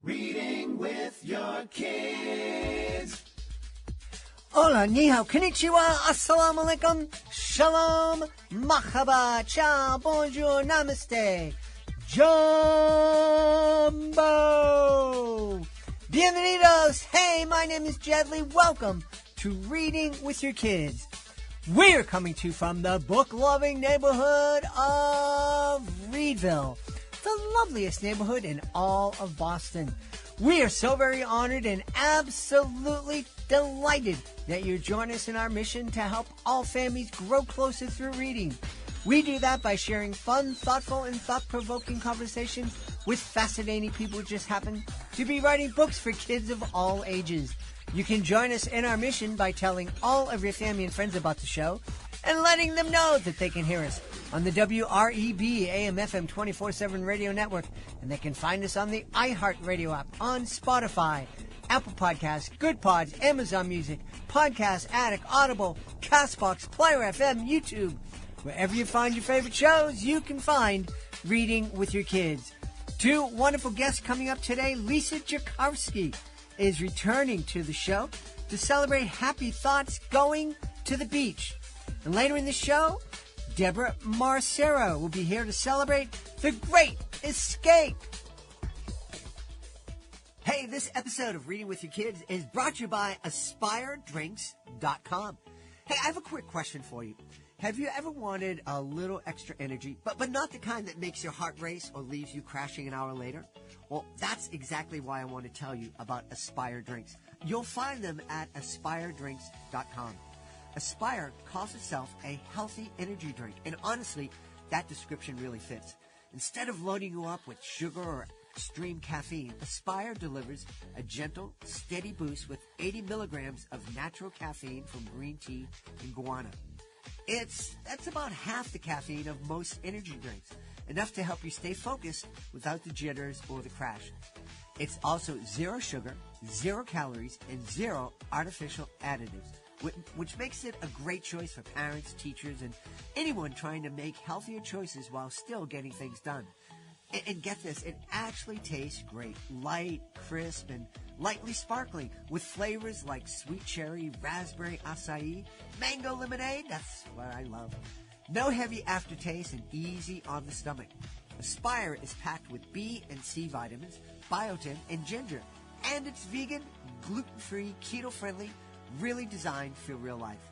Reading with your kids. Hola, ni hao, konnichiwa, assalamu alaikum, shalom, mahaba, ciao, bonjour, namaste, jumbo. Bienvenidos. Hey, my name is Jedley. Welcome to Reading with Your Kids. We're coming to you from the book-loving neighborhood of Reedville, the loveliest neighborhood in all of Boston. We are so very honored and absolutely delighted that you're joining us in our mission to help all families grow closer through reading. We do that by sharing fun, thoughtful, and thought-provoking conversations with fascinating people who just happen to be writing books for kids of all ages. You can join us in our mission by telling all of your family and friends about the show and letting them know that they can hear us on the WREB AM/FM 24/7 radio network, and they can find us on the iHeartRadio app, on Spotify, Apple Podcasts, Good Pods, Amazon Music, Podcast Addict, Audible, CastBox, Player FM, YouTube. Wherever you find your favorite shows, you can find Reading with Your Kids. Two wonderful guests coming up today. Lisa Jacovski is returning to the show to celebrate Happy Thoughts Going to the Beach. And later in the show, Deborah Marcero will be here to celebrate The Great Escape. Hey, this episode of Reading with Your Kids is brought to you by AspireDrinks.com. Hey, I have a quick question for you. Have you ever wanted a little extra energy, but not the kind that makes your heart race or leaves you crashing an hour later? Well, that's exactly why I want to tell you about Aspire Drinks. You'll find them at AspireDrinks.com. Aspire calls itself a healthy energy drink, and honestly, that description really fits. Instead of loading you up with sugar or extreme caffeine, Aspire delivers a gentle, steady boost with 80 milligrams of natural caffeine from green tea and guarana. That's about half the caffeine of most energy drinks, enough to help you stay focused without the jitters or the crash. It's also zero sugar, 0 calories, and 0 artificial additives, which makes it a great choice for parents, teachers, and anyone trying to make healthier choices while still getting things done. And get this, it actually tastes great, light, crisp, and lightly sparkling, with flavors like sweet cherry, raspberry acai, mango lemonade. That's what I love. No heavy aftertaste and easy on the stomach. Aspire is packed with B and C vitamins, biotin, and ginger. And it's vegan, gluten-free, keto-friendly, really designed for real life.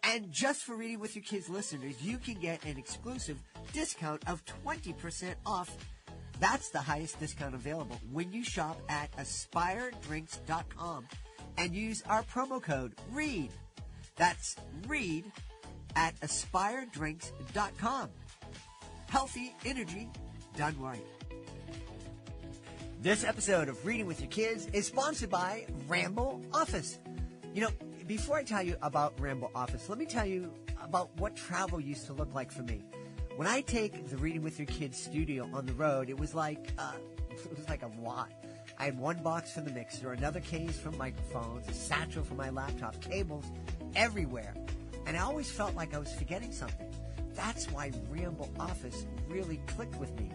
And just for Reading with Your Kids listeners, you can get an exclusive discount of 20% off. That's the highest discount available when you shop at AspireDrinks.com and use our promo code READ. That's READ at AspireDrinks.com. Healthy energy done right. This episode of Reading with Your Kids is sponsored by Ramble Office. You know, before I tell you about Ramble Office, let me tell you about what travel used to look like for me. When I take the Reading with Your Kids studio on the road, it was like a lot. I had one box for the mixer, another case for microphones, a satchel for my laptop, cables everywhere. And I always felt like I was forgetting something. That's why Ramble Office really clicked with me.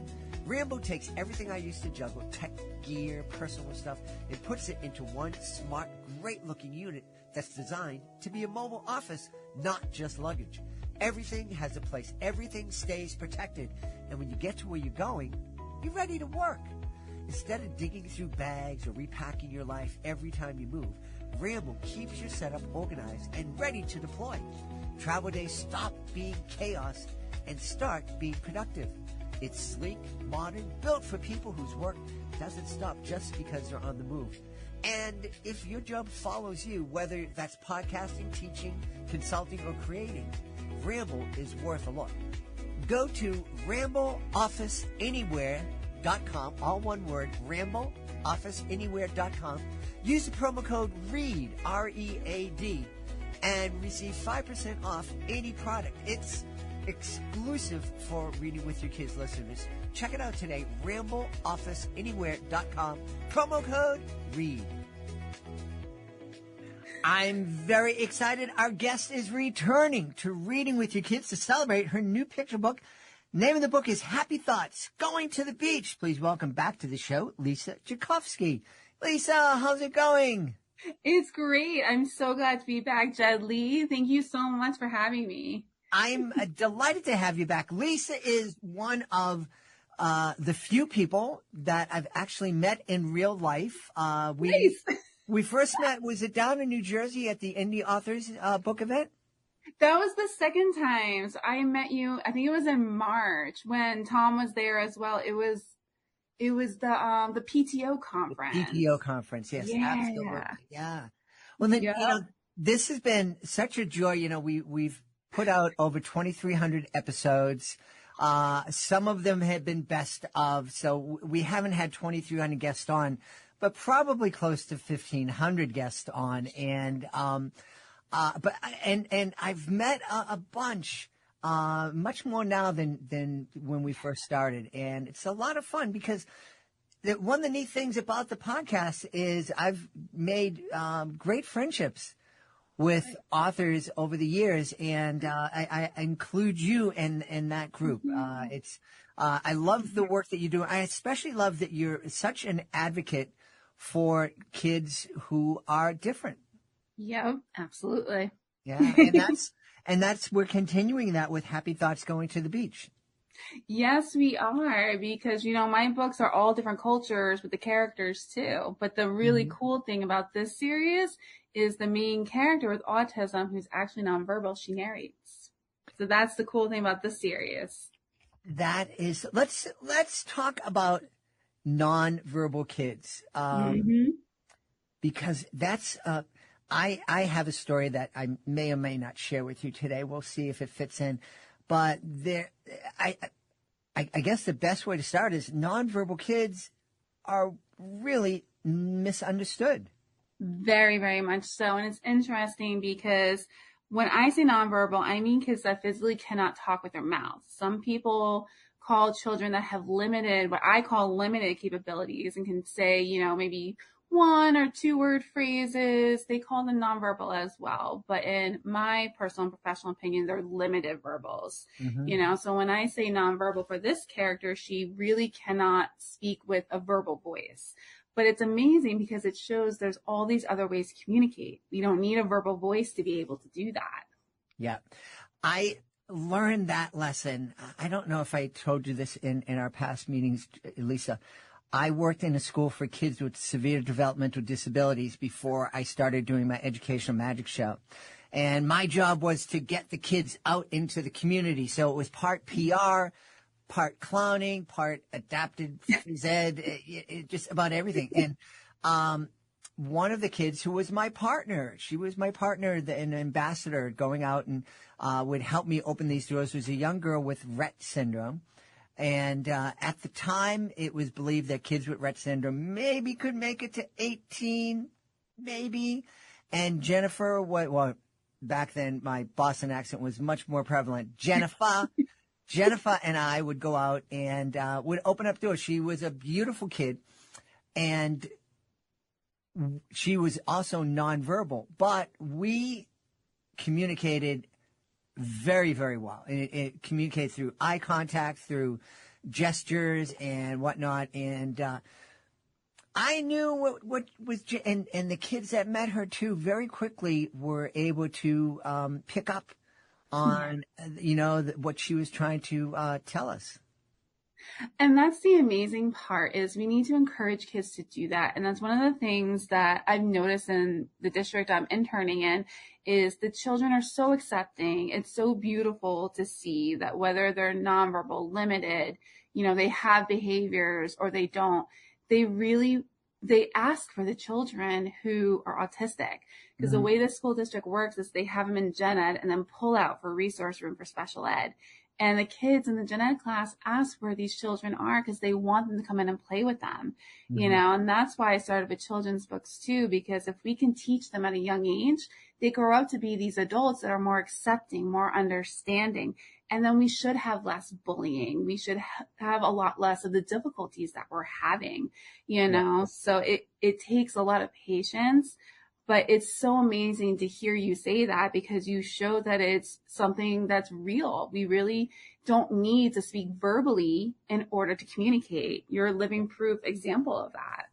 Rambo takes everything I used to juggle, tech gear, personal stuff, and puts it into one smart, great-looking unit that's designed to be a mobile office, not just luggage. Everything has a place. Everything stays protected. And when you get to where you're going, you're ready to work. Instead of digging through bags or repacking your life every time you move, Ramble keeps your setup organized and ready to deploy. Travel days stop being chaos and start being productive. It's sleek, modern, built for people whose work doesn't stop just because they're on the move. And if your job follows you, whether that's podcasting, teaching, consulting, or creating, Ramble is worth a look. Go to RambleOfficeAnywhere.com, all one word, RambleOfficeAnywhere.com. Use the promo code READ, R-E-A-D, and receive 5% off any product. It's exclusive for Reading with Your Kids listeners. Check it out today, RambleOfficeAnywhere.com, promo code READ. I'm very excited. Our guest is returning to Reading with Your Kids to celebrate her new picture book, Name of the book is Happy Thoughts, Going to the Beach. Please welcome back to the show, Lisa Jacovski. Lisa, how's it going? It's great. I'm so glad to be back, Jed Lee. Thank you so much for having me. I'm delighted to have you back. Lisa is one of the few people that I've actually met in real life. Nice. We first met, was it down in New Jersey at the Indie Authors book event? That was the second time. So I met you, I think it was in March when Tom was there as well. It was the PTO conference. PTO conference, yes, Yeah. absolutely. Yeah. Well, then, this has been such a joy. We've put out over 2,300 episodes. Some of them have been best of, so we haven't had 2,300 guests on, but probably close to 1,500 guests on. And I've met a bunch, much more now than when we first started. And it's a lot of fun because one of the neat things about the podcast is I've made great friendships with authors over the years, and I include you in that group. I love the work that you do. I especially love that you're such an advocate for kids who are different. Yep, absolutely. Yeah, and that's we're continuing that with Happy Thoughts, Going to the Beach. Yes, we are, because, my books are all different cultures with the characters too. But the really cool thing about this series is the main character with autism, who's actually nonverbal, she narrates. So that's the cool thing about this series. That is, let's talk about nonverbal kids. Because that's, I have a story that I may or may not share with you today. We'll see if it fits in. But I guess the best way to start is nonverbal kids are really misunderstood. Very, very much so. And it's interesting because when I say nonverbal, I mean kids that physically cannot talk with their mouths. Some people call children that have what I call limited capabilities and can say, maybe 1 or 2 word phrases. They call them nonverbal as well. But in my personal and professional opinion, they're limited verbals. So when I say nonverbal for this character, she really cannot speak with a verbal voice. But it's amazing because it shows there's all these other ways to communicate. We don't need a verbal voice to be able to do that. Yeah. I learned that lesson. I don't know if I told you this in our past meetings, Lisa. I worked in a school for kids with severe developmental disabilities before I started doing my educational magic show. And my job was to get the kids out into the community. So it was part PR, part clowning, part adapted phys ed, just about everything. And one of the kids who was my partner, she was my partner, an ambassador going out and would help me open these doors, was a young girl with Rett syndrome. And at the time, it was believed that kids with Rett syndrome maybe could make it to 18, maybe. And Jennifer, well, back then my Boston accent was much more prevalent. Jennifer and I would go out and would open up doors. She was a beautiful kid, and she was also nonverbal, but we communicated very, very well. It communicates through eye contact, through gestures and whatnot. And I knew what was, and the kids that met her too very quickly were able to pick up on, what she was trying to tell us. And that's the amazing part, is we need to encourage kids to do that. And that's one of the things that I've noticed in the district I'm interning in, is the children are so accepting. It's so beautiful to see that whether they're nonverbal, limited, they have behaviors or they don't, they ask for the children who are autistic. Because the way the school district works is they have them in gen ed and then pull out for resource room for special ed. And the kids in the gen ed class ask where these children are because they want them to come in and play with them, and that's why I started with children's books too, because if we can teach them at a young age, they grow up to be these adults that are more accepting, more understanding. And then we should have less bullying. We should have a lot less of the difficulties that we're having, So it takes a lot of patience. But it's so amazing to hear you say that, because you show that it's something that's real. We really don't need to speak verbally in order to communicate. You're a living proof example of that.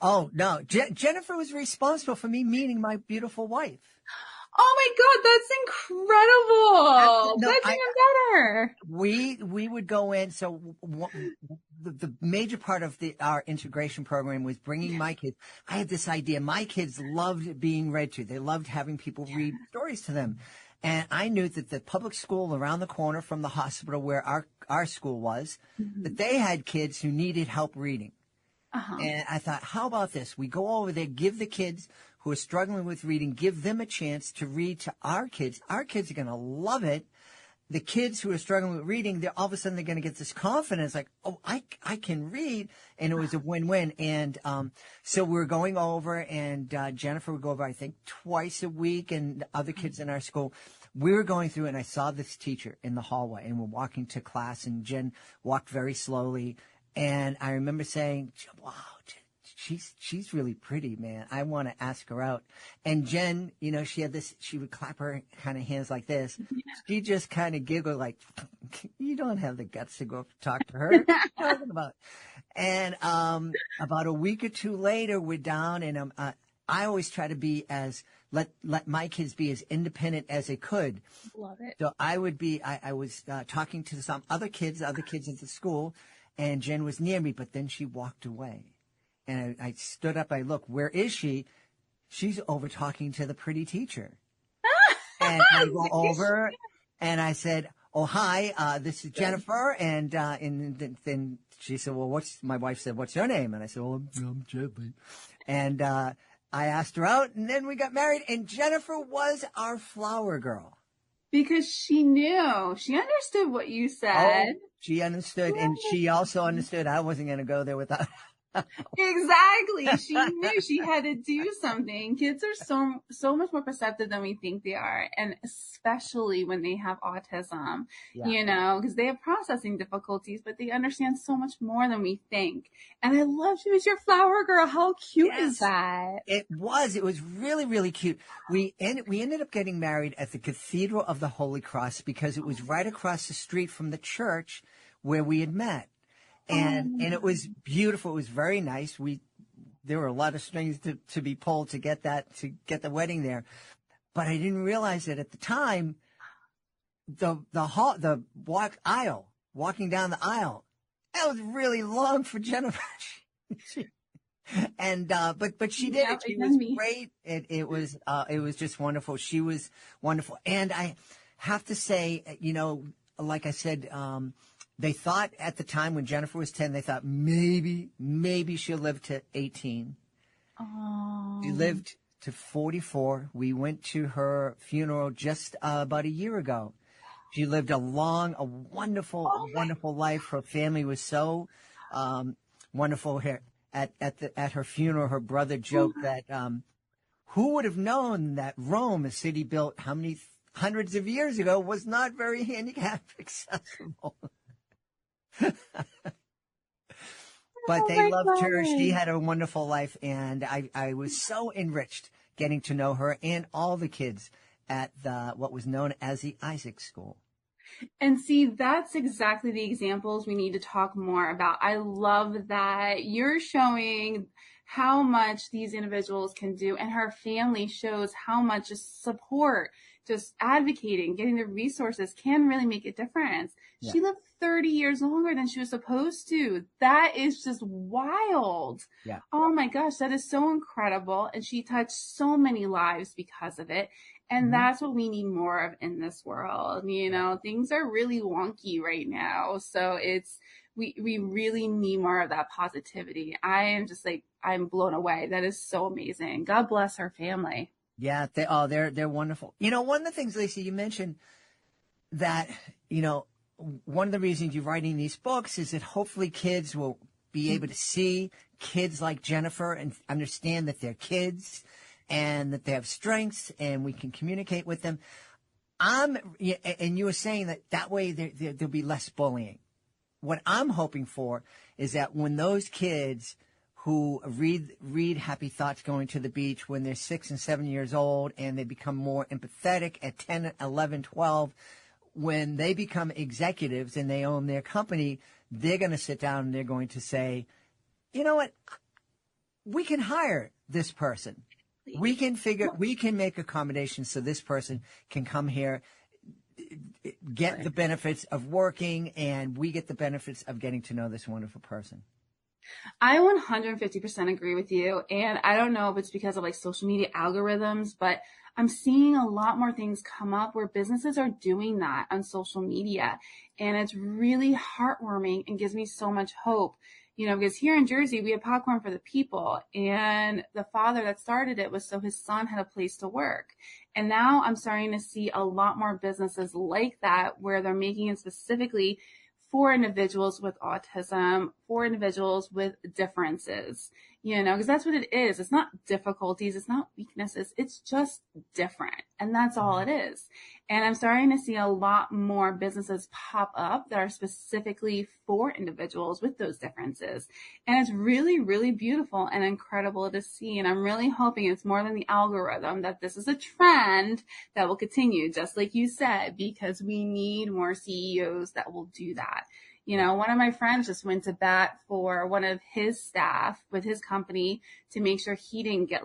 Oh, no. Jennifer was responsible for me meeting my beautiful wife. Oh my God, that's incredible. No, That's even better. We would go in. So the major part of our integration program was bringing my kids. I had this idea. My kids loved being read to. They loved having people read stories to them. And I knew that the public school around the corner from the hospital where our school was, that they had kids who needed help reading. And I thought, how about this? We go over there, give the kids who are struggling with reading, give them a chance to read to our kids. Our kids are going to love it. The kids who are struggling with reading, all of a sudden they're going to get this confidence, like, oh, I can read. And it was a win-win. And so we're going over, and Jennifer would go over, I think, twice a week, and other kids in our school. We were going through, and I saw this teacher in the hallway, and we're walking to class, and Jen walked very slowly. And I remember saying, wow, she's really pretty, man. I want to ask her out. And Jen, she would clap her kind of hands like this. She just kind of giggled like, you don't have the guts to go talk to her. What are you talking about? And about a week or two later, we're down, and I always try to be let my kids be as independent as they could. Love it. So I was talking to some other kids at the school, and Jen was near me, but then she walked away. And I stood up, I looked, where is she? She's over talking to the pretty teacher. And I go over, and I said, oh, hi, this is Jennifer. And then she said, well, my wife said, what's your name? And I said, well, I'm Jed. And I asked her out, and then we got married, and Jennifer was our flower girl. Because she knew. She understood what you said. Oh, she understood, and she also understood I wasn't going to go there without Exactly. She knew she had to do something. Kids are so much more perceptive than we think they are. And especially when they have autism, because they have processing difficulties, but they understand so much more than we think. And I love she was your flower girl. How cute is that? It was really, really cute. We ended up getting married at the Cathedral of the Holy Cross because it was right across the street from the church where we had met. And it was beautiful. It was very nice. There were a lot of strings to be pulled to get the wedding there. But I didn't realize that at the time, walking down the aisle, that was really long for Jennifer. But she did it. She was great. It was just wonderful. She was wonderful. And I have to say, like I said, they thought at the time when Jennifer was 10, they thought maybe she'll live to 18. Oh. She lived to 44. We went to her funeral just about a year ago. She lived a wonderful life. Her family was so wonderful. At her funeral, her brother joked that who would have known that Rome, a city built how many hundreds of years ago, was not very handicap accessible. But they loved her. She had a wonderful life, and I was so enriched getting to know her and all the kids at what was known as the Isaac School. And see, that's exactly the examples we need to talk more about. I love that you're showing how much these individuals can do, and her family shows how much just support, just advocating, getting the resources can really make a difference. Yeah. She lived 30 years longer than she was supposed to. That is just wild. Yeah. Oh my gosh, that is so incredible. And she touched so many lives because of it. And that's what we need more of in this world. Things are really wonky right now. So we really need more of that positivity. I am just I'm blown away. That is so amazing. God bless her family. Yeah, they're wonderful. One of the things, Lisa, you mentioned that, one of the reasons you're writing these books is that hopefully kids will be able to see kids like Jennifer and understand that they're kids and that they have strengths and we can communicate with them. And you were saying that way there'll be less bullying. What I'm hoping for is that when those kids who read Happy Thoughts Going to the Beach when they're 6 and 7 years old, and they become more empathetic at 10, 11, 12. When they become executives and they own their company, they're going to sit down and they're going to say, you know what? We can hire this person. We can make accommodations so this person can come here, get the benefits of working, and we get the benefits of getting to know this wonderful person. I 150% agree with you. And I don't know if it's because of like social media algorithms, but I'm seeing a lot more things come up where businesses are doing that on social media. And it's really heartwarming and gives me so much hope. You know, because here in Jersey, we have Popcorn for the People, and the father that started it was so his son had a place to work. And now I'm starting to see a lot more businesses like that where they're making it specifically for individuals with autism, for individuals with differences, you know, because that's what it is. It's not difficulties. It's not weaknesses. It's just different. And that's all it is. And I'm starting to see a lot more businesses pop up that are specifically for individuals with those differences. And it's really, really beautiful and incredible to see. And I'm really hoping it's more than the algorithm, that this is a trend that will continue, just like you said, because we need more CEOs that will do that. You know, one of my friends just went to bat for one of his staff with his company to make sure he didn't get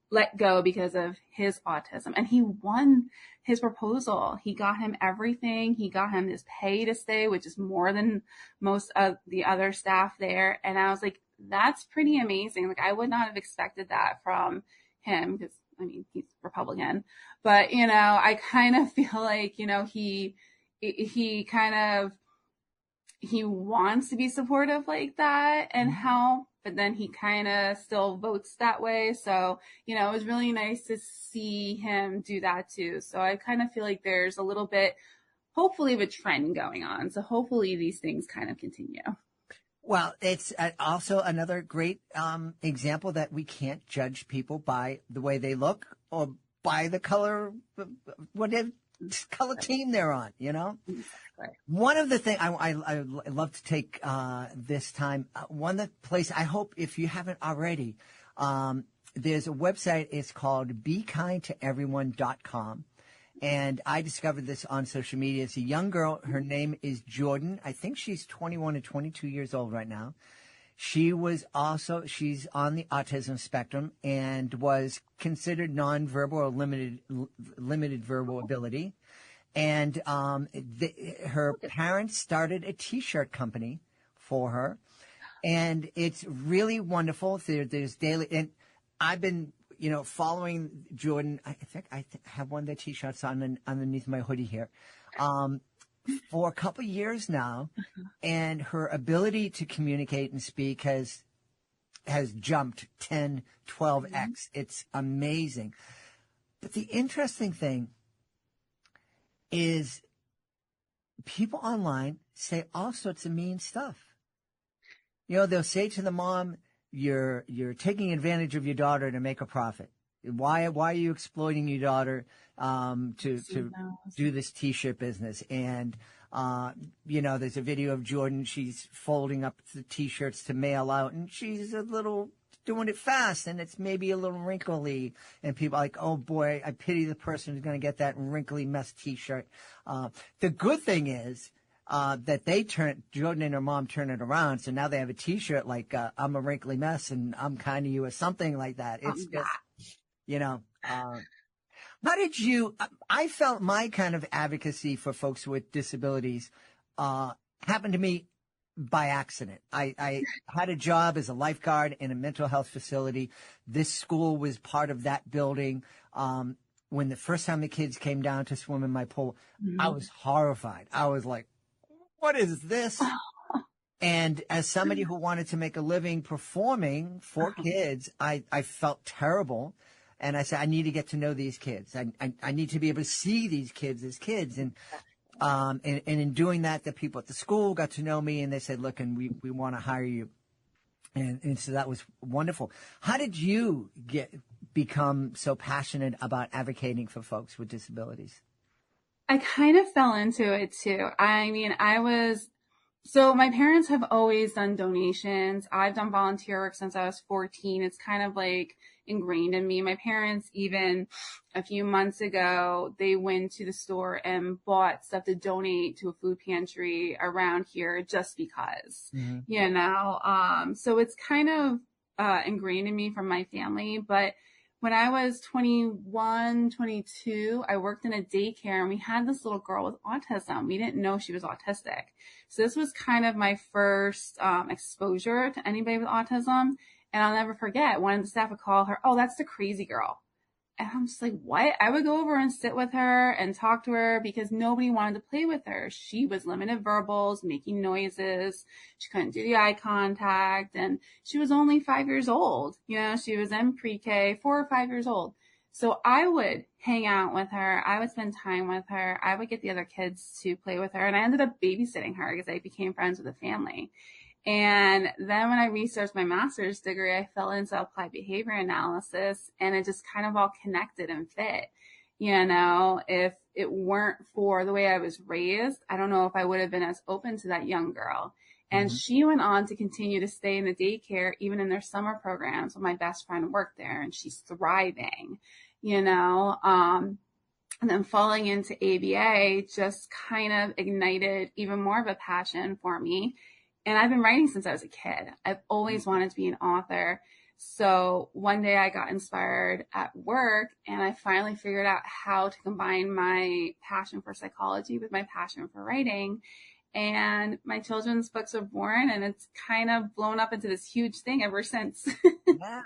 let go because of his autism. And he won his proposal. He got him everything. He got him his pay to stay, which is more than most of the other staff there. And I was like, that's pretty amazing. Like, I would not have expected that from him because, I mean, he's Republican. But, you know, I kind of feel like, you know, he wants to be supportive like that and help, but then he kind of still votes that way. So, you know, it was really nice to see him do that too. So I kind of feel like there's a little bit, hopefully, of a trend going on. So hopefully these things kind of continue. Well, it's also another great example that we can't judge people by the way they look or by the color, whatever color team they're on, you know? Right. One of the things I love to take this time, one of the place I hope if you haven't already, there's a website. It's called BeKindToEveryone.com. And I discovered this on social media. It's a young girl. Her name is Jordan. I think she's 21 or 22 years old right now. She's on the autism spectrum and was considered nonverbal or limited verbal ability. And her parents started a T-shirt company for her, and it's really wonderful. There's daily, and I've been, you know, following Jordan. I think I have one of the T-shirts on underneath my hoodie here, for a couple of years now, and her ability to communicate and speak has jumped 10, 12x. It's amazing. But the interesting thing is people online say all sorts of mean stuff. You know, they'll say to the mom, you're taking advantage of your daughter to make a profit. Why are you exploiting your daughter to do this T-shirt business? And you know, there's a video of Jordan. She's folding up the T-shirts to mail out, and she's a little doing it fast, and it's maybe a little wrinkly. And people are like, oh boy, I pity the person who's going to get that wrinkly mess T-shirt. The good thing is that Jordan and her mom turn it around. So now they have a T-shirt like, I'm a wrinkly mess and I'm kind of you, or something like that. It's just, you know, how did I felt my kind of advocacy for folks with disabilities happened to me by accident. I had a job as a lifeguard in a mental health facility. This school was part of that building. When the first time the kids came down to swim in my pool, I was horrified. I was like, what is this? And as somebody who wanted to make a living performing for kids, I felt terrible. And I said, I need to get to know these kids. I need to be able to see these kids as kids. And in doing that, the people at the school got to know me, and they said, look, and we want to hire you. And so that was wonderful. How did you become so passionate about advocating for folks with disabilities? I kind of fell into it too. I mean, I was So my parents have always done donations. I've done volunteer work since I was 14. It's kind of like ingrained in me. My parents, even a few months ago, they went to the store and bought stuff to donate to a food pantry around here just because, so it's kind of ingrained in me from my family. But when I was 21, 22, I worked in a daycare and we had this little girl with autism. We didn't know she was autistic. So this was kind of my first exposure to anybody with autism. And I'll never forget, one of the staff would call her, "Oh, that's the crazy girl." And I'm just like, what? I would go over and sit with her and talk to her because nobody wanted to play with her. She was limited verbals, making noises. She couldn't do the eye contact. And she was only 5 years old. She was in pre-K, 4 or 5 years old. So I would hang out with her. I would spend time with her. I would get the other kids to play with her. And I ended up babysitting her because I became friends with the family. And then when I researched my master's degree, I fell into applied behavior analysis and it just kind of all connected and fit. If it weren't for the way I was raised, I don't know if I would have been as open to that young girl. And she went on to continue to stay in the daycare, even in their summer programs when my best friend worked there, and she's thriving, and then falling into ABA just kind of ignited even more of a passion for me. And I've been writing since I was a kid. I've always wanted to be an author. So one day I got inspired at work and I finally figured out how to combine my passion for psychology with my passion for writing. And my children's books are born and it's kind of blown up into this huge thing ever since. Yeah.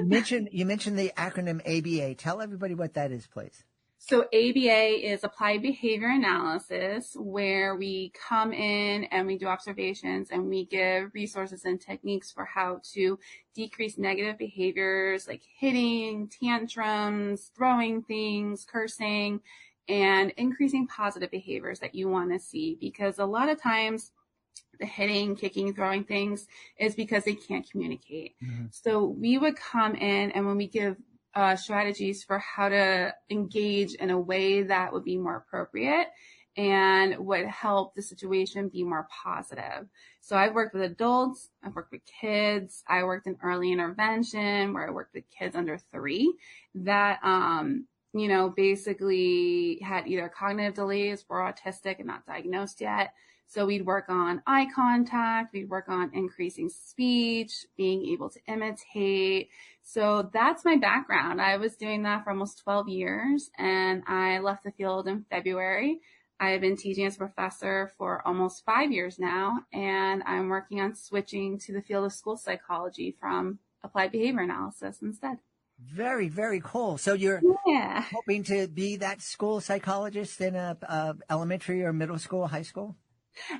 You mentioned the acronym ABA. Tell everybody what that is, please. So ABA is applied behavior analysis, where we come in and we do observations and we give resources and techniques for how to decrease negative behaviors like hitting, tantrums, throwing things, cursing, and increasing positive behaviors that you want to see. Because a lot of times the hitting, kicking, throwing things is because they can't communicate. So we would come in and when we give strategies for how to engage in a way that would be more appropriate and would help the situation be more positive. So I've worked with adults, I've worked with kids, I worked in early intervention where I worked with kids under 3 that, basically had either cognitive delays, were autistic and not diagnosed yet. So we'd work on eye contact, we'd work on increasing speech, being able to imitate. So that's my background. I was doing that for almost 12 years and I left the field in February. I've been teaching as a professor for almost 5 years now, and I'm working on switching to the field of school psychology from applied behavior analysis instead. Very, very cool. So you're hoping to be that school psychologist in a elementary or middle school, high school?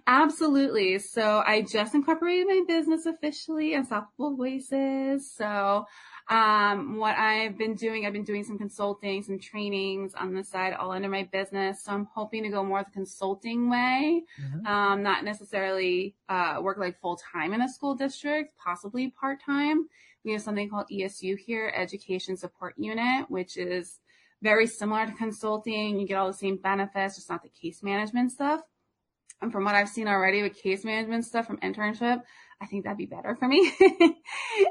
Absolutely. So I just incorporated my business officially, Unstoppable Voices. So what I've been doing some consulting, some trainings on the side, all under my business. So I'm hoping to go more the consulting way, not necessarily work like full time in a school district, possibly part time. We have something called ESU here, Education Support Unit, which is very similar to consulting. You get all the same benefits, just not the case management stuff. And from what I've seen already with case management stuff from internship, I think that'd be better for me.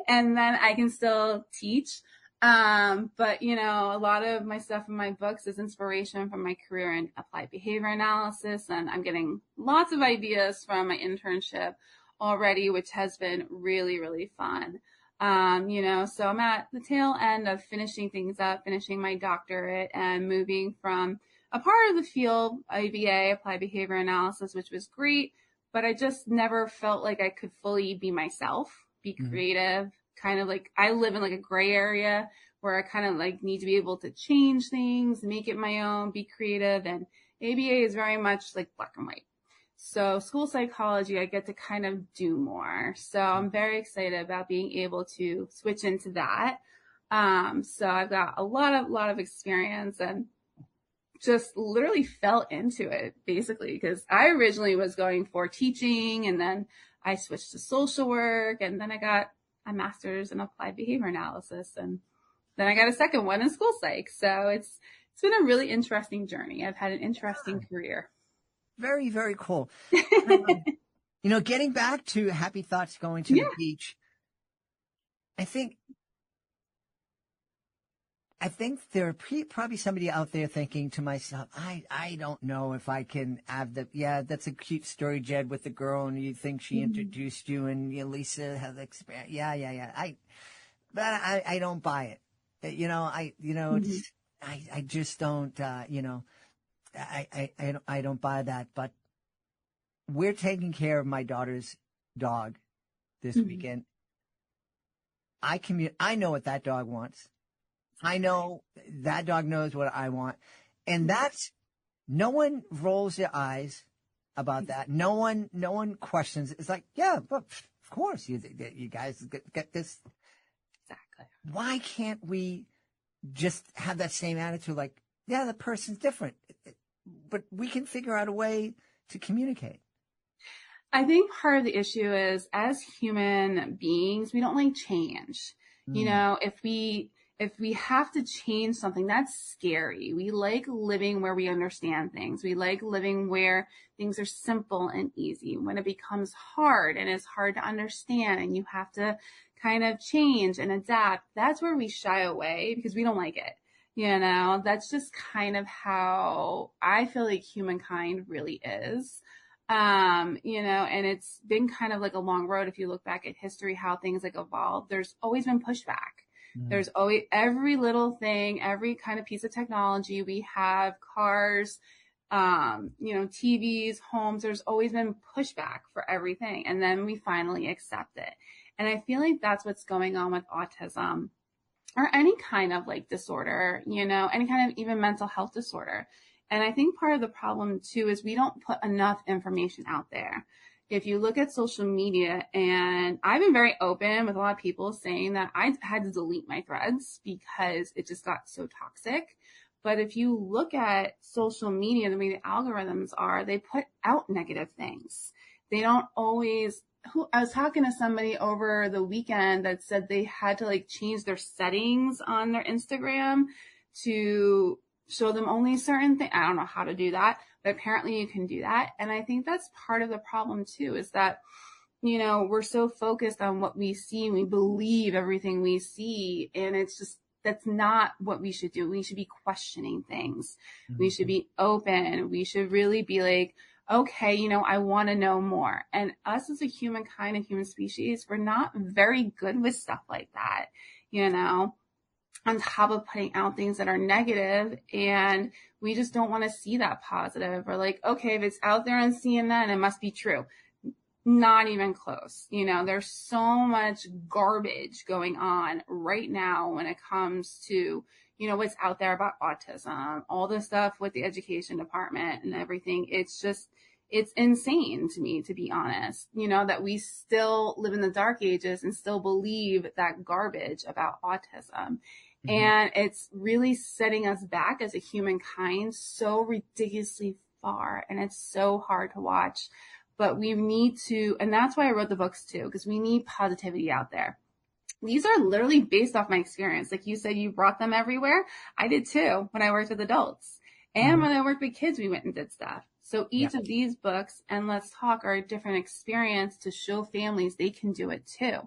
And then I can still teach. But, a lot of my stuff in my books is inspiration from my career in applied behavior analysis. And I'm getting lots of ideas from my internship already, which has been really, really fun. So I'm at the tail end of finishing things up, finishing my doctorate and moving from a part of the field, ABA, applied behavior analysis, which was great, but I just never felt like I could fully be myself, be creative, kind of like I live in like a gray area where I kind of like need to be able to change things, make it my own, be creative. And ABA is very much like black and white. So school psychology, I get to kind of do more. So I'm very excited about being able to switch into that. So I've got a lot of experience and just literally fell into it basically because I originally was going for teaching and then I switched to social work and then I got a master's in applied behavior analysis and then I got a second one in school psych. So it's been a really interesting journey. I've had an interesting career. Very, very cool. Getting back to happy thoughts going to the beach, I think there are probably somebody out there thinking to myself, I don't know if I can have that's a cute story, Jed, with the girl, and you think she introduced you, and Lisa has experience. But I don't buy it. It's, I just don't, I don't buy that. But we're taking care of my daughter's dog this weekend. I know what that dog wants. I know that dog knows what I want. And no one rolls their eyes about that. No one questions. It's like, yeah, but of course you guys get this. Exactly. Why can't we just have that same attitude? Like, yeah, the person's different, but we can figure out a way to communicate. I think part of the issue is, as human beings, we don't like change. If we have to change something, that's scary. We like living where we understand things. We like living where things are simple and easy. When it becomes hard and it's hard to understand and you have to kind of change and adapt, that's where we shy away because we don't like it. That's just kind of how I feel like humankind really is. And it's been kind of like a long road. If you look back at history, how things like evolved, there's always been pushback. There's always every little thing, every kind of piece of technology. We have cars, TVs, homes. There's always been pushback for everything. And then we finally accept it. And I feel like that's what's going on with autism or any kind of like disorder, any kind of even mental health disorder. And I think part of the problem too is we don't put enough information out there. If you look at social media, and I've been very open with a lot of people saying that I had to delete my threads because it just got so toxic. But if you look at social media, the way the algorithms are, they put out negative things. They don't always, I was talking to somebody over the weekend that said they had to like change their settings on their Instagram to show them only certain things. I don't know how to do that, but apparently you can do that. And I think that's part of the problem too, is that, we're so focused on what we see and we believe everything we see. And it's just, that's not what we should do. We should be questioning things. Mm-hmm. We should be open. We should really be like, okay, I want to know more. And us as a humankind and human species, we're not very good with stuff like that, on top of putting out things that are negative, and we just don't want to see that positive. Or like, okay, if it's out there on CNN, it must be true. Not even close. There's so much garbage going on right now when it comes to, what's out there about autism, all the stuff with the education department and everything. It's insane to me, to be honest, that we still live in the dark ages and still believe that garbage about autism. Mm-hmm. And it's really setting us back as a humankind so ridiculously far. And it's so hard to watch, but we need to, and that's why I wrote the books too, because we need positivity out there. These are literally based off my experience. Like you said, you brought them everywhere. I did too when I worked with adults. And when I worked with kids, we went and did stuff. So each of these books and Let's Talk are a different experience to show families they can do it too.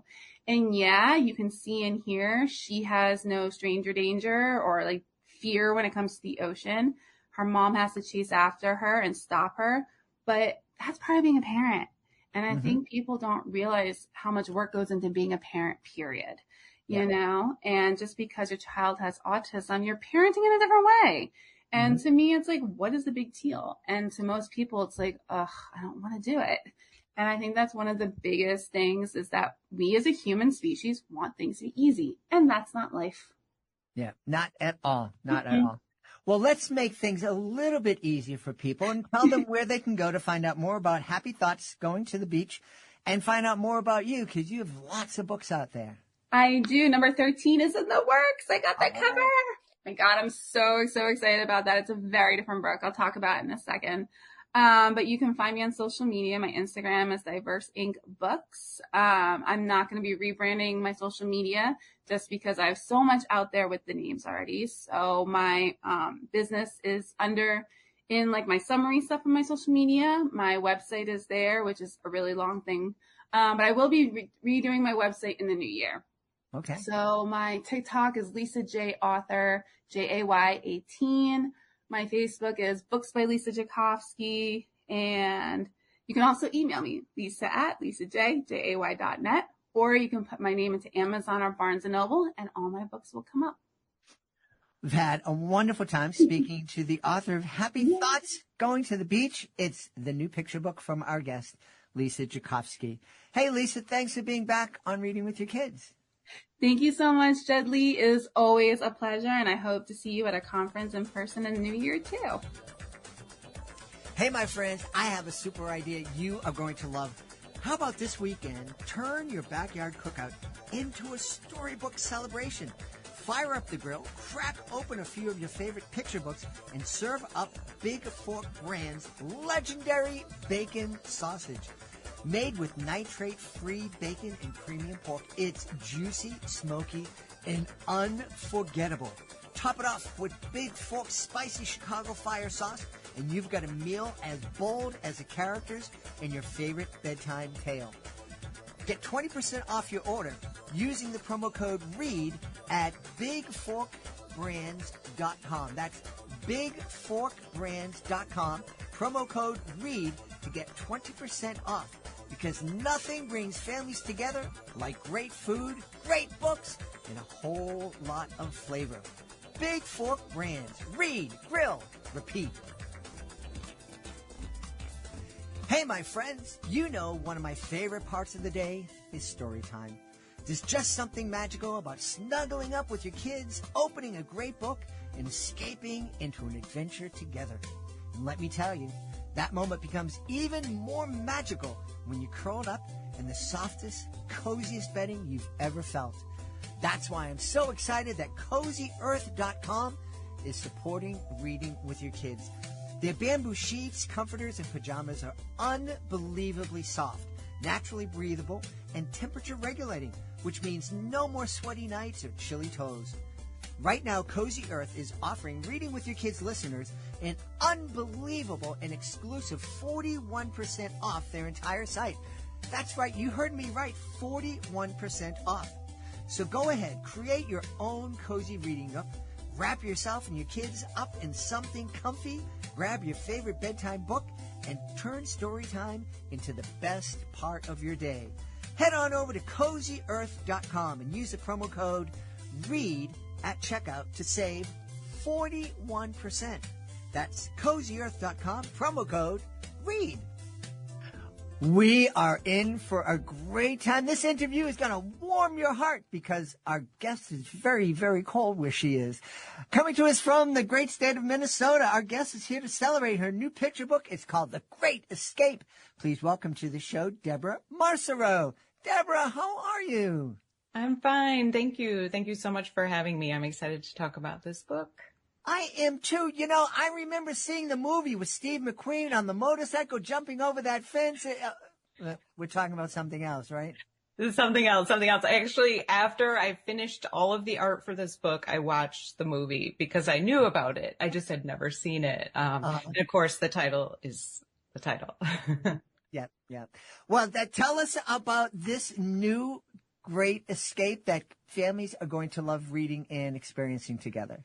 And you can see in here, she has no stranger danger or like fear when it comes to the ocean. Her mom has to chase after her and stop her, but that's part of being a parent. And I think people don't realize how much work goes into being a parent, period. And just because your child has autism, you're parenting in a different way. And to me, it's like, what is the big deal? And to most people, it's like, ugh, I don't want to do it. And I think that's one of the biggest things is that we as a human species want things to be easy. And that's not life. Yeah, not at all. Not at all. Well, let's make things a little bit easier for people and tell them where they can go to find out more about Happy Thoughts Going to the Beach and find out more about you, because you have lots of books out there. I do. Number 13 is in the works. I got that cover. My God, I'm so excited about that. It's a very different book. I'll talk about it in a second. But you can find me on social media. My Instagram is Diverse Inc. Books. I'm not going to be rebranding my social media just because I have so much out there with the names already. So my business is under in like my summary stuff on my social media. My website is there, which is a really long thing. But I will be redoing my website in the new year. Okay. So my TikTok is Lisa J Author, JAY18. My Facebook is Books by Lisa Jacovski. And you can also email me, lisa@lisajay.net, or you can put my name into Amazon or Barnes & Noble, and all my books will come up. We've had a wonderful time speaking to the author of Happy Thoughts, Going to the Beach. It's the new picture book from our guest, Lisa Jacovski. Hey, Lisa, thanks for being back on Reading with Your Kids. Thank you so much, Jed Lee. It is always a pleasure, and I hope to see you at a conference in person in the new year, too. Hey, my friends, I have a super idea you are going to love. How about this weekend, turn your backyard cookout into a storybook celebration? Fire up the grill, crack open a few of your favorite picture books, and serve up Big Fork Brand's legendary bacon sausage. Made with nitrate-free bacon and premium pork, it's juicy, smoky, and unforgettable. Top it off with Big Fork's spicy Chicago fire sauce, and you've got a meal as bold as the characters in your favorite bedtime tale. Get 20% off your order using the promo code READ at bigforkbrands.com. That's bigforkbrands.com. Promo code READ to get 20% off, because nothing brings families together like great food, great books, and a whole lot of flavor. Big Fork Brands. Read, grill, repeat. Hey, my friends, you know one of my favorite parts of the day is story time. There's just something magical about snuggling up with your kids, opening a great book, and escaping into an adventure together. And let me tell you, that moment becomes even more magical when you're curled up in the softest, coziest bedding you've ever felt. That's why I'm so excited that CozyEarth.com is supporting Reading with Your Kids. Their bamboo sheets, comforters, and pajamas are unbelievably soft, naturally breathable, and temperature regulating, which means no more sweaty nights or chilly toes. Right now, Cozy Earth is offering Reading with Your Kids listeners an unbelievable and exclusive 41% off their entire site. That's right, you heard me right, 41% off. So go ahead, create your own cozy reading nook, wrap yourself and your kids up in something comfy, grab your favorite bedtime book, and turn story time into the best part of your day. Head on over to CozyEarth.com and use the promo code READ at checkout to save 41%. That's CozyEarth.com, promo code READ. We are in for a great time. This interview is going to warm your heart because our guest is very, very cold where she is. Coming to us from the great state of Minnesota, our guest is here to celebrate her new picture book. It's called The Great Escape. Please welcome to the show, Deborah Marcero. Deborah, how are you? I'm fine. Thank you. Thank you so much for having me. I'm excited to talk about this book. I am too. You know, I remember seeing the movie with Steve McQueen on the motorcycle jumping over that fence. We're talking about something else, right? This is something else. Actually, after I finished all of the art for this book, I watched the movie because I knew about it. I just had never seen it. And of course, the title is the title. Yeah. Well, tell us about this new Great Escape that families are going to love reading and experiencing together.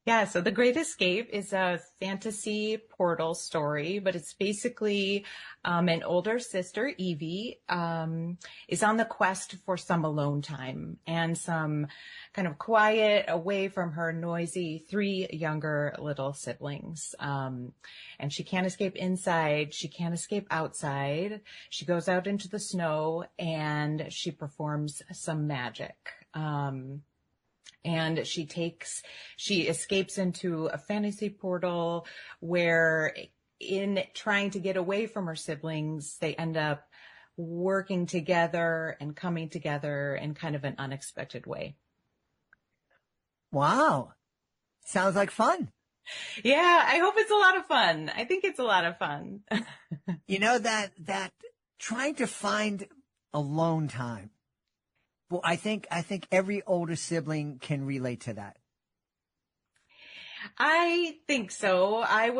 Yeah, so The Great Escape is a fantasy portal story, but it's basically an older sister, Evie, is on the quest for some alone time and some kind of quiet away from her noisy 3 younger little siblings. And she can't escape inside. She can't escape outside. She goes out into the snow and she performs some magic. And she escapes into a fantasy portal where in trying to get away from her siblings, they end up working together and coming together in kind of an unexpected way. Wow. Sounds like fun. Yeah, I hope it's a lot of fun. I think it's a lot of fun. You know, that trying to find alone time. Well, I think every older sibling can relate to that. I think so. I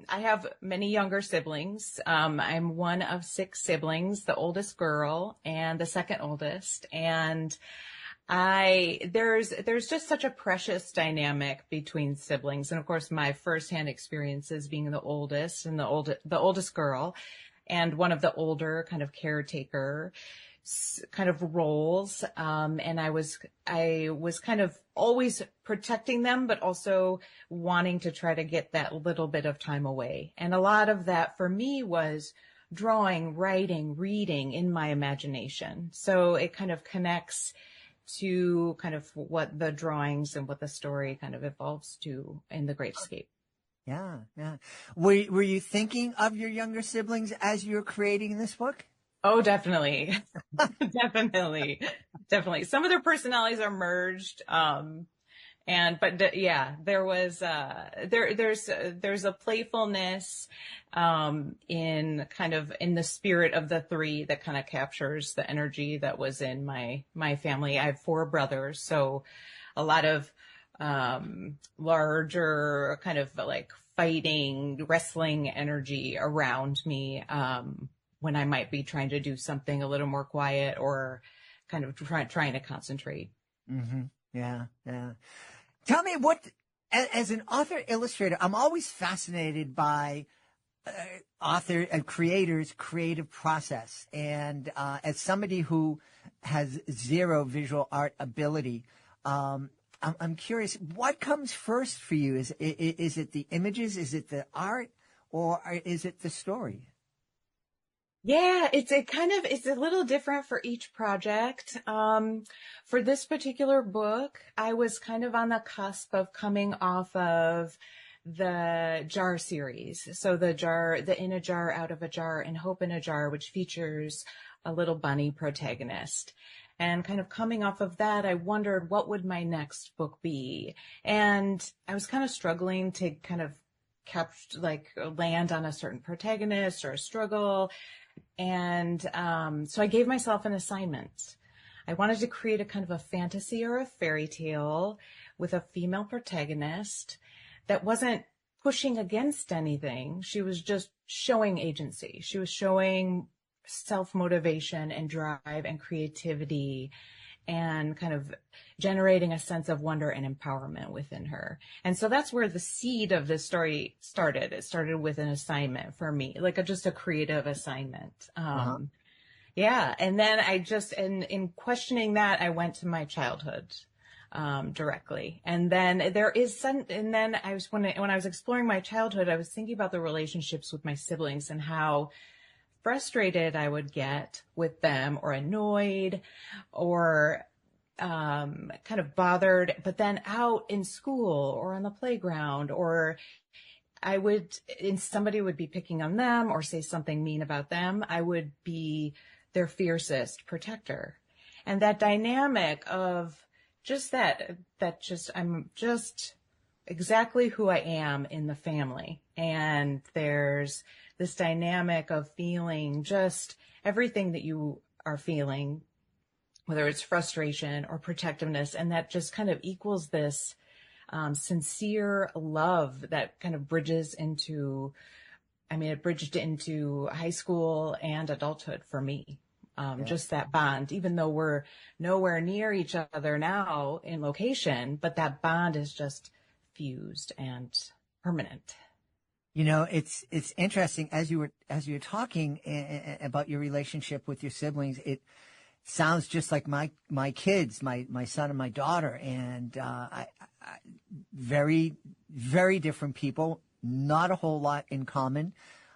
have many younger siblings. I'm one of 6 siblings, the oldest girl and the second oldest. And there's just such a precious dynamic between siblings. And of course, my firsthand experiences being the oldest and the oldest girl and one of the older kind of caretaker kind of roles. And I was kind of always protecting them, but also wanting to try to get that little bit of time away. And a lot of that for me was drawing, writing, reading in my imagination. So it kind of connects to kind of what the drawings and what the story kind of evolves to in The Great Escape. Yeah, yeah. Were you thinking of your younger siblings as you were creating this book? Oh, definitely. Definitely. Some of their personalities are merged. Yeah, there was, there's a playfulness, in the spirit of the 3 that kind of captures the energy that was in my family. I have 4 brothers, so a lot of, larger kind of like fighting, wrestling energy around me, when I might be trying to do something a little more quiet or kind of trying to concentrate. Mm-hmm. Yeah, yeah. Tell me as an author illustrator, I'm always fascinated by author and creators' creative process. And as somebody who has 0 visual art ability, I'm curious, what comes first for you? Is it the images? Is it the art? Or is it the story? Yeah, it's a little different for each project. For this particular book, I was kind of on the cusp of coming off of the Jar series. So the In a Jar, Out of a Jar, and Hope in a Jar, which features a little bunny protagonist. And kind of coming off of that, I wondered what would my next book be? And I was kind of struggling to kind of land on a certain protagonist or a struggle. And so I gave myself an assignment. I wanted to create a kind of a fantasy or a fairy tale with a female protagonist that wasn't pushing against anything. She was just showing agency. She was showing self-motivation and drive and creativity and kind of generating a sense of wonder and empowerment within her. And so that's where the seed of this story started. It started with an assignment for me, like just a creative assignment. Yeah. And then in questioning that, I went to my childhood, directly. And then when I was exploring my childhood, I was thinking about the relationships with my siblings and how frustrated I would get with them or annoyed or kind of bothered, but then out in school or on the playground, or somebody would be picking on them or say something mean about them, I would be their fiercest protector. And that dynamic of just I'm just exactly who I am in the family. And there's this dynamic of feeling just everything that you are feeling, whether it's frustration or protectiveness, and that just kind of equals this sincere love that kind of bridged into high school and adulthood for me. Just that bond, even though we're nowhere near each other now in location, but that bond is just fused and permanent. You know, it's interesting as you were talking about your relationship with your siblings. It sounds just like my kids, my son and my daughter, and very, very different people. Not a whole lot in common,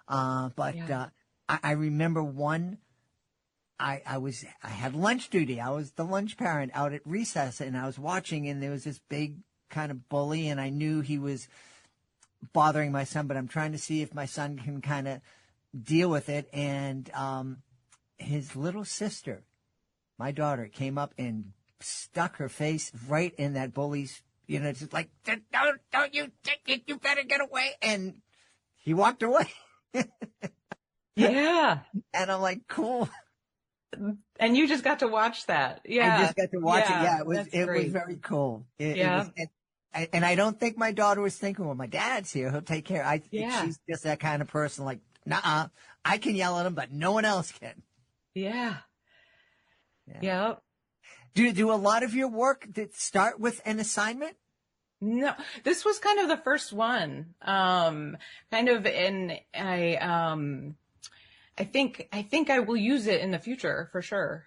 but yeah. I remember one. I had lunch duty. I was the lunch parent out at recess, and I was watching, and there was this big kind of bully, and I knew he was bothering my son, but I'm trying to see if my son can kind of deal with it. And his little sister, my daughter, came up and stuck her face right in that bully's, just like, don't you take it, you better get away. And he walked away. Yeah. And I'm like, cool. And you just got to watch that. Yeah. I just got to watch it. Yeah, it was very cool. And I don't think my daughter was thinking, well, my dad's here. He'll take care. Yeah. She's just that kind of person like, nuh-uh, I can yell at him, but no one else can. Yeah. Yeah. Yep. Do a lot of your work that start with an assignment? No, this was kind of the first one. Kind of, and I think I will use it in the future for sure.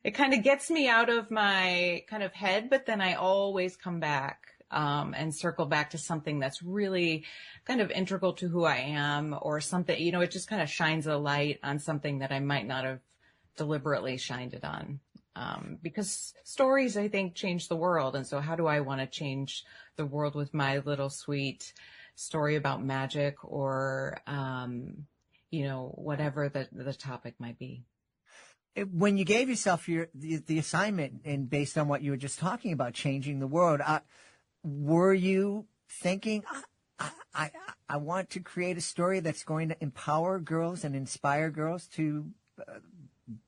It kind of gets me out of my kind of head, but then I always come back and circle back to something that's really kind of integral to who I am, or something, you know, it just kind of shines a light on something that I might not have deliberately shined it on. Because stories, I think, change the world. And so how do I want to change the world with my little sweet story about magic, or, you know, whatever the topic might be? When you gave yourself the assignment, and based on what you were just talking about, changing the world, were you thinking, I want to create a story that's going to empower girls and inspire girls to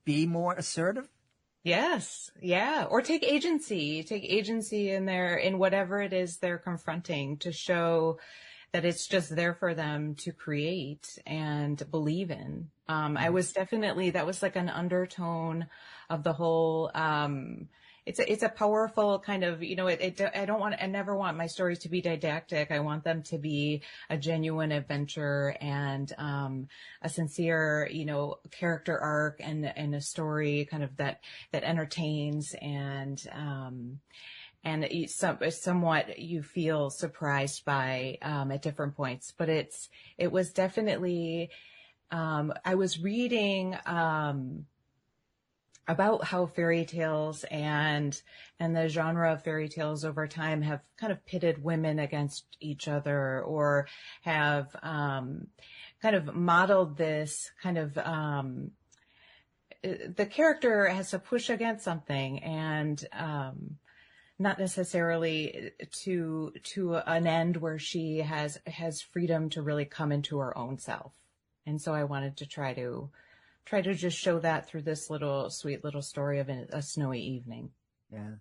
be more assertive? Yes. Yeah. Or take agency in whatever it is they're confronting, to show that it's just there for them to create and believe in. I was definitely, that was like an undertone of the whole, it's a powerful kind of, you know, I never want my stories to be didactic. I want them to be a genuine adventure and, a sincere, you know, character arc and a story kind of that entertains and somewhat you feel surprised by, at different points, but it was definitely, I was reading, about how fairy tales and the genre of fairy tales over time have kind of pitted women against each other, or have kind of modeled this kind of the character has to push against something, and not necessarily to an end where she has freedom to really come into her own self. And so I wanted to try to just show that through this sweet little story of a snowy evening. Yeah.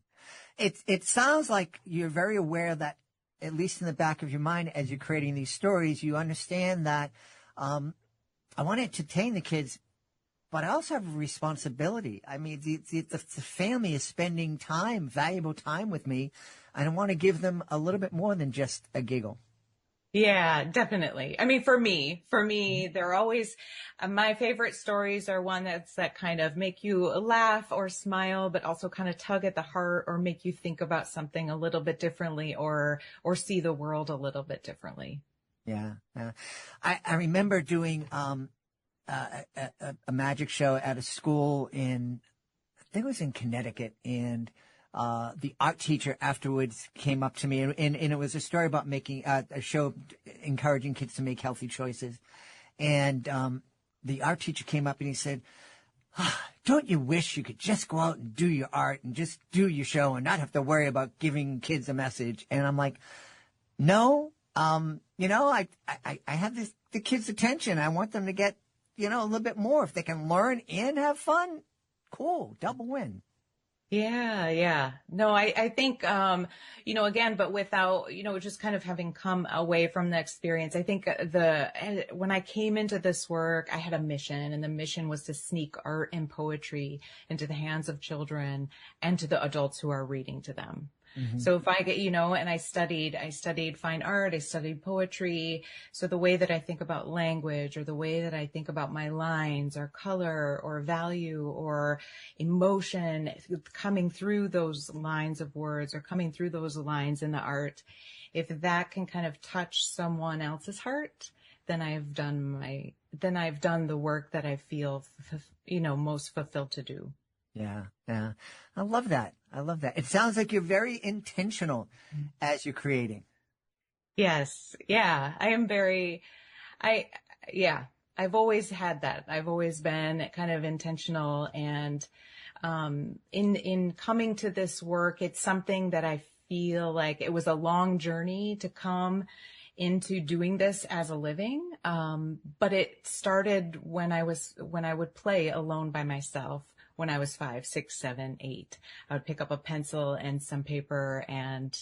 It sounds like you're very aware that, at least in the back of your mind, as you're creating these stories, you understand that I want to entertain the kids, but I also have a responsibility. I mean, the family is spending time, valuable time with me, and I want to give them a little bit more than just a giggle. Yeah, definitely. I mean, for me, they're always, my favorite stories are one that kind of make you laugh or smile, but also kind of tug at the heart, or make you think about something a little bit differently, or see the world a little bit differently. Yeah. I remember doing a magic show at a school I think it was in Connecticut, and the art teacher afterwards came up to me, and it was a story about making a show encouraging kids to make healthy choices. And the art teacher came up and he said, don't you wish you could just go out and do your art and just do your show and not have to worry about giving kids a message? And I'm like, no, you know, I have the kids' attention. I want them to get, you know, a little bit more. If they can learn and have fun, cool, double win. Yeah. No, I think, you know, again, but without, you know, just kind of having come away from the experience, I think when I came into this work, I had a mission, and the mission was to sneak art and poetry into the hands of children and to the adults who are reading to them. Mm-hmm. So if I get, you know, and I studied fine art, I studied poetry. So the way that I think about language, or the way that I think about my lines, or color, or value, or emotion coming through those lines of words, or coming through those lines in the art, if that can kind of touch someone else's heart, then I've done the work that I feel, you know, most fulfilled to do. Yeah. I love that. It sounds like you're very intentional as you're creating. Yes. Yeah. I am I've always had that. I've always been kind of intentional, and in coming to this work, it's something that I feel like it was a long journey to come into doing this as a living. But it started when I would play alone by myself, when I was 5, 6, 7, 8. I would pick up a pencil and some paper and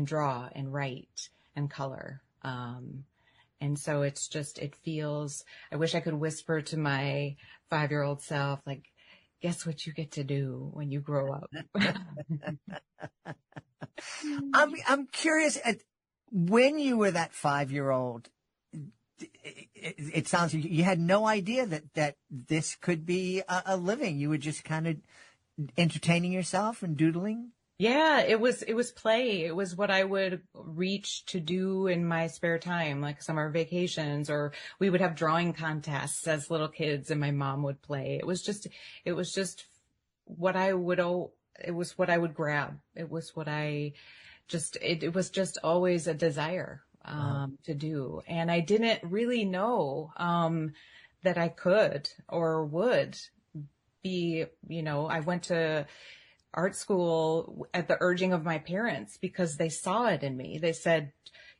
draw and write and color. And so it's just, it feels, I wish I could whisper to my 5-year-old self, like, guess what you get to do when you grow up. I'm curious, when you were that 5-year-old, it sounds like you had no idea that this could be a living. You were just kind of entertaining yourself and doodling. Yeah, it was play. It was what I would reach to do in my spare time, like summer vacations, or we would have drawing contests as little kids and my mom would play. It was just what I would, it was what I would grab. It was what I just, it was just always a desire, to do. And I didn't really know, that I could or would be, I went to art school at the urging of my parents because they saw it in me. They said,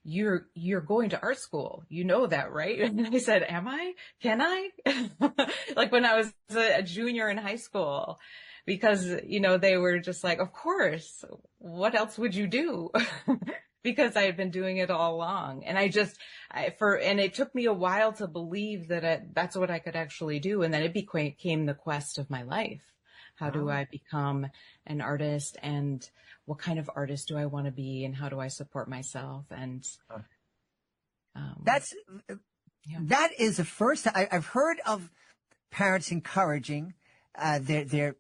you're going to art school. You know that, right? And I said, am I? Can I? Like when I was a junior in high school, because, they were just like, of course, what else would you do? Because I had been doing it all along. And and it took me a while to believe that that's what I could actually do. And then it became the quest of my life. How do I become an artist, and what kind of artist do I want to be, and how do I support myself? And that is the first time I've heard of parents encouraging their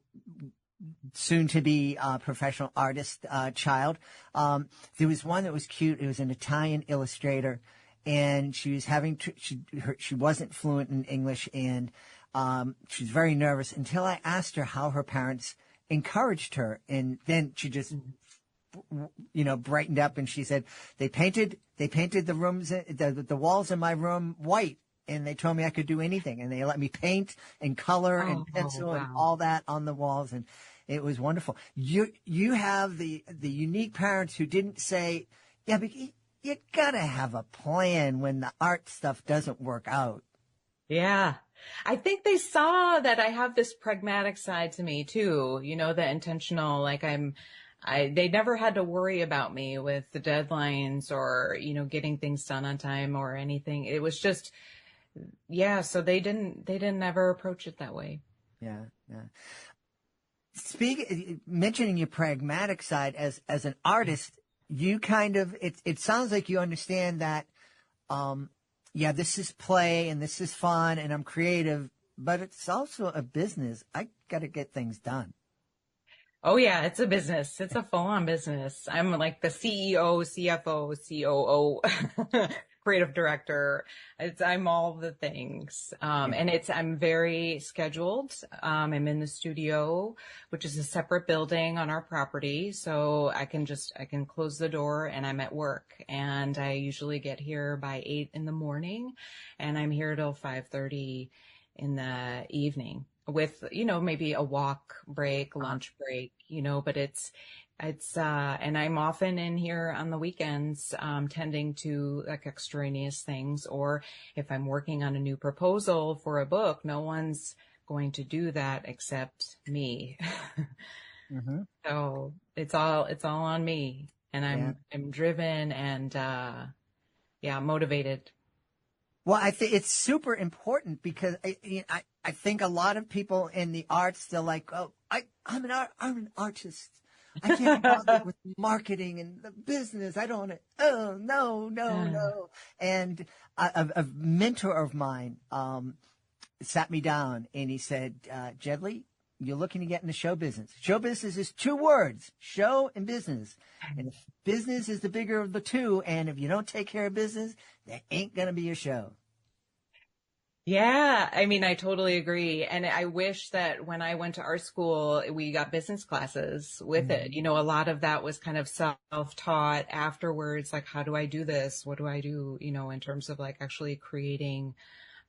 soon to be professional artist child. There was one that was cute. It was an Italian illustrator, and she was she wasn't fluent in English, and she was very nervous until I asked her how her parents encouraged her. And then she just, brightened up, and she said, they painted the rooms, the walls in my room white, and they told me I could do anything. And they let me paint and color and pencil and all that on the walls. And it was wonderful. You have the unique parents who didn't say, yeah, but you gotta have a plan when the art stuff doesn't work out. Yeah. I think they saw that I have this pragmatic side to me too, the intentional, like they never had to worry about me with the deadlines or, getting things done on time or anything. It was just, so they didn't ever approach it that way. Yeah. Mentioning your pragmatic side as an artist, you kind of, it sounds like you understand that, this is play and this is fun and I'm creative, but it's also a business. I got to get things done. Oh yeah, it's a business. It's a full-on business. I'm like the CEO, CFO, COO, creative director. I'm all the things. And I'm very scheduled. I'm in the studio, which is a separate building on our property. So I can close the door and I'm at work, and I usually get here by 8 in.the.morning, and I'm here till 5:30 in the evening with, maybe a walk break, lunch break, but it's, and I'm often in here on the weekends, tending to like extraneous things, or if I'm working on a new proposal for a book, no one's going to do that except me. Mm-hmm. So it's all on me, and I'm driven and, motivated. Well, I think it's super important because I think a lot of people in the arts, they're like, oh, I'm an artist. I can't bother with marketing and the business. I don't want to. Oh, no. And a mentor of mine sat me down and he said, Jedley, you're looking to get into show business. Show business is 2 words, show and business. And if business is the bigger of the two, and if you don't take care of business, there ain't going to be a show. Yeah, I mean, I totally agree. And I wish that when I went to art school, we got business classes with it. A lot of that was kind of self-taught afterwards. Like, how do I do this? What do I do, in terms of like actually creating,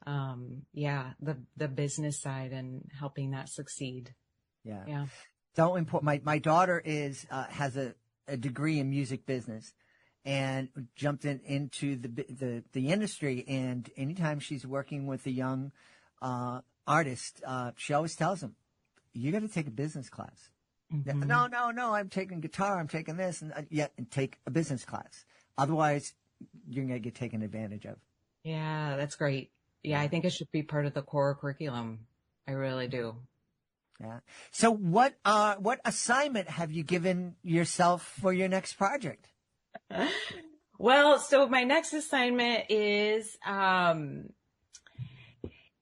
the business side and helping that succeed. Yeah. So important. My daughter has a degree in music business, and jumped into the industry. And anytime she's working with a young artist, she always tells them, you got to take a business class. Mm-hmm. No, I'm taking guitar, I'm taking this, and take a business class. Otherwise, you're going to get taken advantage of. Yeah, that's great. Yeah, I think it should be part of the core curriculum. I really do. Yeah. So what assignment have you given yourself for your next project? Well, so my next assignment is, I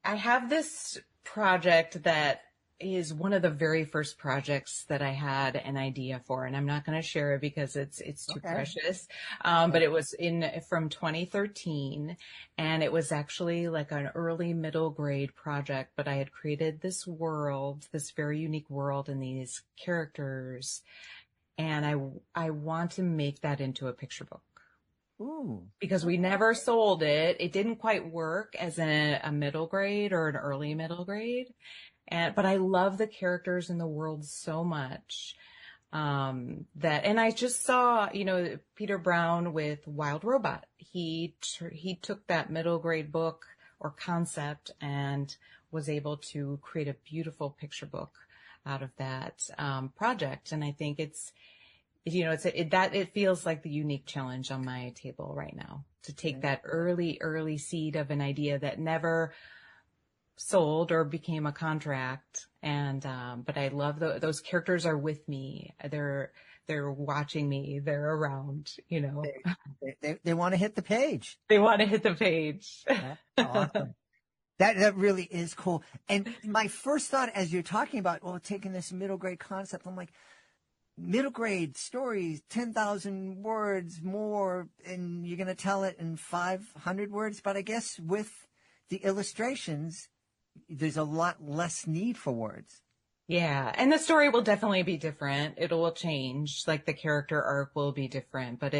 have this project that is one of the very first projects that I had an idea for, and I'm not going to share it because it's too precious. But it was from 2013, and it was actually like an early middle grade project, but I had created this world, this very unique world and these characters. And I want to make that into a picture book. Ooh. Because we never sold it. It didn't quite work as a middle grade or an early middle grade. But I love the characters in the world so much, and I just saw, Peter Brown with Wild Robot. He took that middle grade book or concept and was able to create a beautiful picture book out of that, project. And I think it feels like the unique challenge on my table right now, to take that early seed of an idea that never sold or became a contract. And, but I love those characters are with me. They're watching me. They're around, They want to hit the page. They want to hit the page. That's awesome. That really is cool. And my first thought as you're talking about, taking this middle grade concept, I'm like, middle grade stories, 10,000 words more, and you're going to tell it in 500 words. But I guess with the illustrations, there's a lot less need for words. Yeah. And the story will definitely be different. It will change, like the character arc will be different, but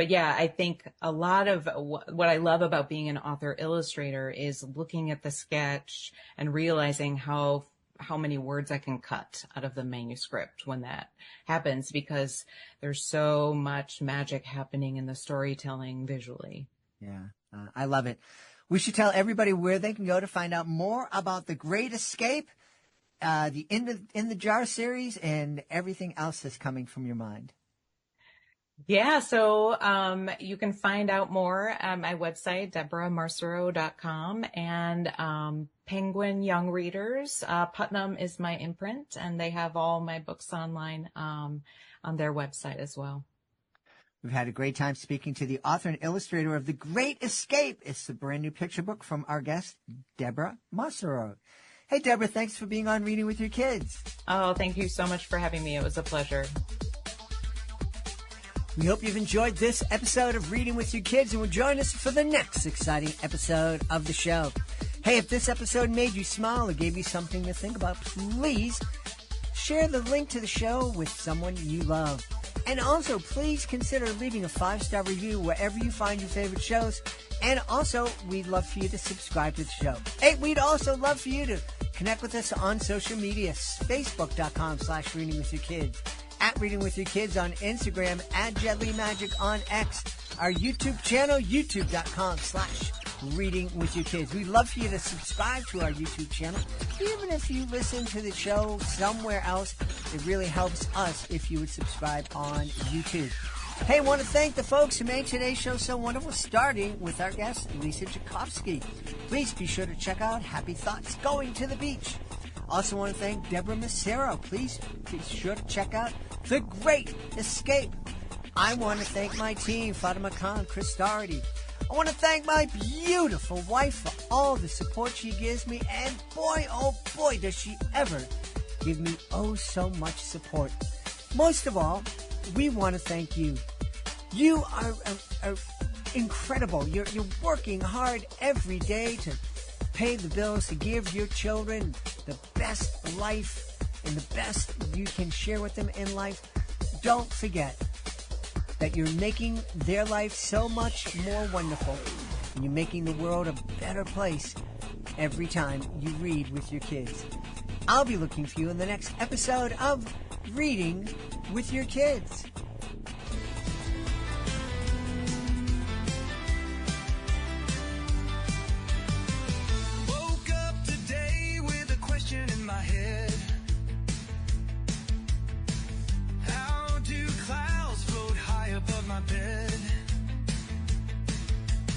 yeah, I think a lot of what I love about being an author illustrator is looking at the sketch and realizing how many words I can cut out of the manuscript when that happens, because there's so much magic happening in the storytelling visually. Yeah. I love it. We should tell everybody where they can go to find out more about The Great Escape, the In the Jar series, and everything else that's coming from your mind. Yeah, so you can find out more at my website, deborahmarcero.com, and Penguin Young Readers. Putnam is my imprint, and they have all my books online on their website as well. We've had a great time speaking to the author and illustrator of The Great Escape. It's the brand new picture book from our guest, Deborah Marcero. Hey, Deborah, thanks for being on Reading with Your Kids. Oh, thank you so much for having me. It was a pleasure. We hope you've enjoyed this episode of Reading with Your Kids and will join us for the next exciting episode of the show. Hey, if this episode made you smile or gave you something to think about, please share the link to the show with someone you love. And also, please consider leaving a 5-star review wherever you find your favorite shows. And also, we'd love for you to subscribe to the show. Hey, we'd also love for you to connect with us on social media, facebook.com/readingwithyourkids, at Reading With Your Kids on Instagram, at JedLeeMagic on X, our YouTube channel, youtube.com/Reading With Your Kids. We'd love for you to subscribe to our YouTube channel. Even if you listen to the show somewhere else, it really helps us if you would subscribe on YouTube. Hey, I want to thank the folks who made today's show so wonderful, starting with our guest, Lisa Jacovski. Please be sure to check out Happy Thoughts Going to the Beach. Also want to thank Deborah Marcero. Please be sure to check out The Great Escape. I want to thank my team, Fatima Khan, Chris Doherty. I want to thank my beautiful wife for all the support she gives me, and boy, oh boy, does she ever give me oh so much support. Most of all, we want to thank you. You are incredible. You're working hard every day to pay the bills, to give your children the best life and the best you can share with them in life. Don't forget that you're making their life so much more wonderful, and you're making the world a better place every time you read with your kids. I'll be looking for you in the next episode of Reading with Your Kids. Woke up today with a question in my head. above my bed.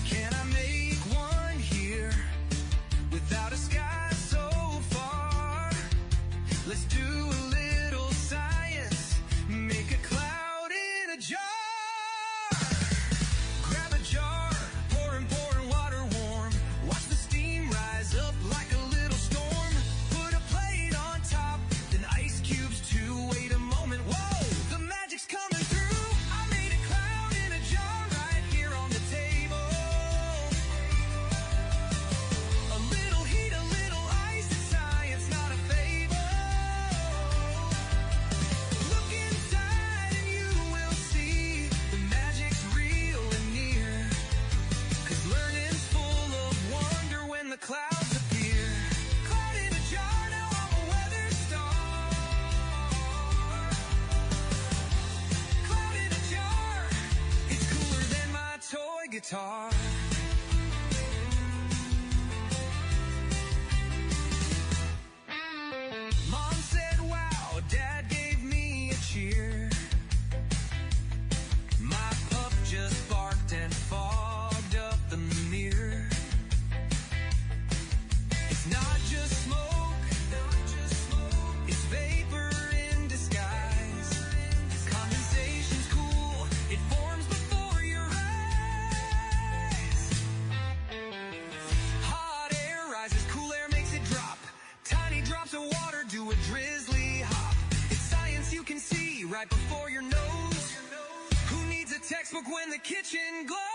Can I make one here without a sky so far? Let's do a little science, make a cloud in a jar. Grab a jar, pouring water warm. Watch the steam rise up like a little storm. Put a plate on top, then ice cubes too. Wait a moment, whoa, the magic's coming through. I made a cloud in a jar right here on the table. A little heat, a little ice, it's science, not a fable. Look inside and you will see the magic's real and near. 'Cause learning's full of wonder when the clouds appear. Cloud in a jar, now I'm a weather star. Cloud in a jar, it's cooler than my toy guitar. Mom said, wow, Dad gave me a cheer. My pup just barked and fogged up the mirror. It's not just smoke, it's vapor in disguise. Condensation's cool, it forms before your eyes. Hot air rises, cool air makes it drop. Tiny drops of water do a drizzly hop. It's science you can see right before your nose. Who needs a textbook when the kitchen glows?